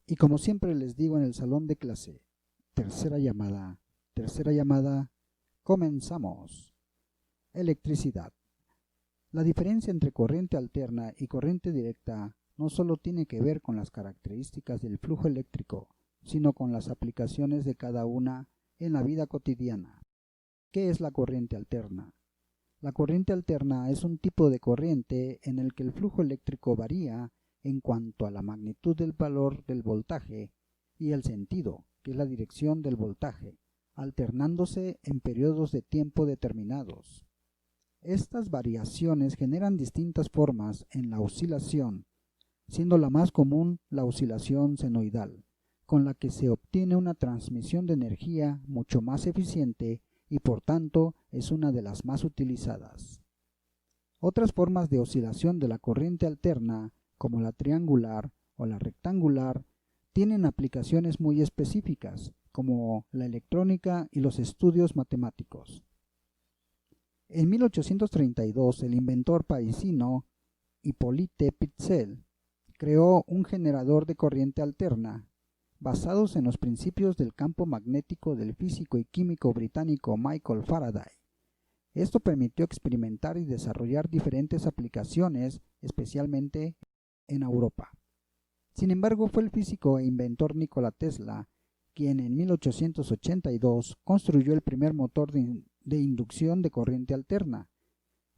Y como siempre les digo en el salón de clase, tercera llamada, comenzamos. Electricidad. La diferencia entre corriente alterna y corriente directa no solo tiene que ver con las características del flujo eléctrico, sino con las aplicaciones de cada una en la vida cotidiana. ¿Qué es la corriente alterna? La corriente alterna es un tipo de corriente en el que el flujo eléctrico varía en cuanto a la magnitud del valor del voltaje y el sentido, que es la dirección del voltaje, alternándose en periodos de tiempo determinados. Estas variaciones generan distintas formas en la oscilación, siendo la más común la oscilación senoidal, con la que se obtiene una transmisión de energía mucho más eficiente y por tanto es una de las más utilizadas. Otras formas de oscilación de la corriente alterna, como la triangular o la rectangular, tienen aplicaciones muy específicas, como la electrónica y los estudios matemáticos. En 1832, el inventor parisino Hippolyte Pitzel creó un generador de corriente alterna, basados en los principios del campo magnético del físico y químico británico Michael Faraday. Esto permitió experimentar y desarrollar diferentes aplicaciones, especialmente en Europa. Sin embargo, fue el físico e inventor Nikola Tesla quien en 1882 construyó el primer motor de inducción de corriente alterna.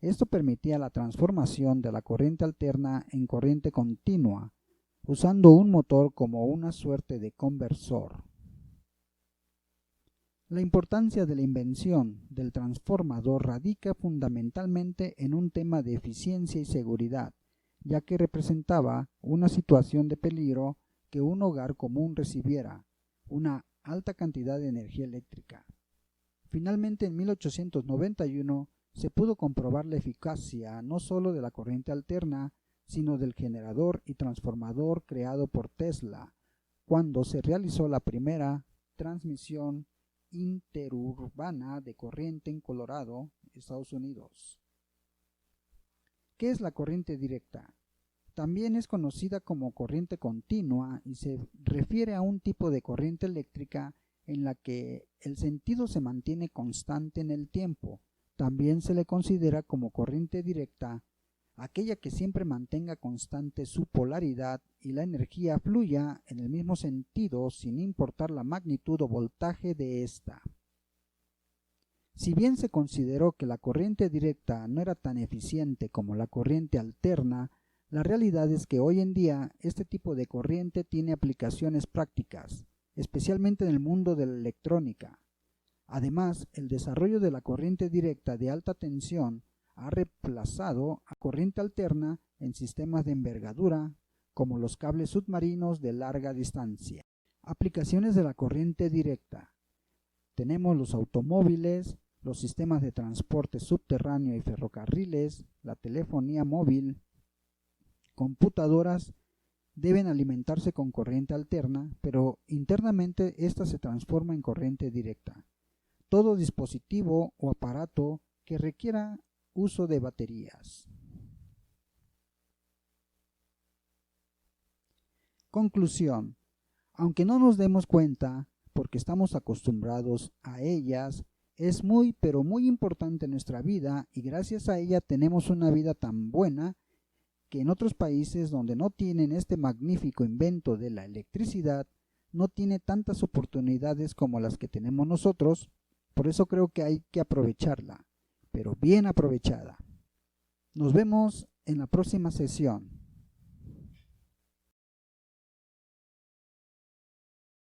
Esto permitía la transformación de la corriente alterna en corriente continua, usando un motor como una suerte de conversor. La importancia de la invención del transformador radica fundamentalmente en un tema de eficiencia y seguridad, ya que representaba una situación de peligro que un hogar común recibiera una alta cantidad de energía eléctrica. Finalmente, en 1891 se pudo comprobar la eficacia no solo de la corriente alterna, sino del generador y transformador creado por Tesla, cuando se realizó la primera transmisión interurbana de corriente en Colorado, Estados Unidos. ¿Qué es la corriente directa? También es conocida como corriente continua y se refiere a un tipo de corriente eléctrica en la que el sentido se mantiene constante en el tiempo. También se le considera como corriente directa aquella que siempre mantenga constante su polaridad y la energía fluya en el mismo sentido sin importar la magnitud o voltaje de ésta. Si bien se consideró que la corriente directa no era tan eficiente como la corriente alterna, la realidad es que hoy en día este tipo de corriente tiene aplicaciones prácticas, especialmente en el mundo de la electrónica. Además, el desarrollo de la corriente directa de alta tensión ha reemplazado a corriente alterna en sistemas de envergadura, como los cables submarinos de larga distancia. Aplicaciones de la corriente directa. Tenemos los automóviles, los sistemas de transporte subterráneo y ferrocarriles, la telefonía móvil. Computadoras deben alimentarse con corriente alterna, pero internamente ésta se transforma en corriente directa. Todo dispositivo o aparato que requiera uso de baterías. Conclusión. Aunque no nos demos cuenta, porque estamos acostumbrados a ellas, es muy pero muy importante en nuestra vida y gracias a ella tenemos una vida tan buena que en otros países donde no tienen este magnífico invento de la electricidad, no tiene tantas oportunidades como las que tenemos nosotros. Por eso creo que hay que aprovecharla, pero bien aprovechada. Nos vemos en la próxima sesión.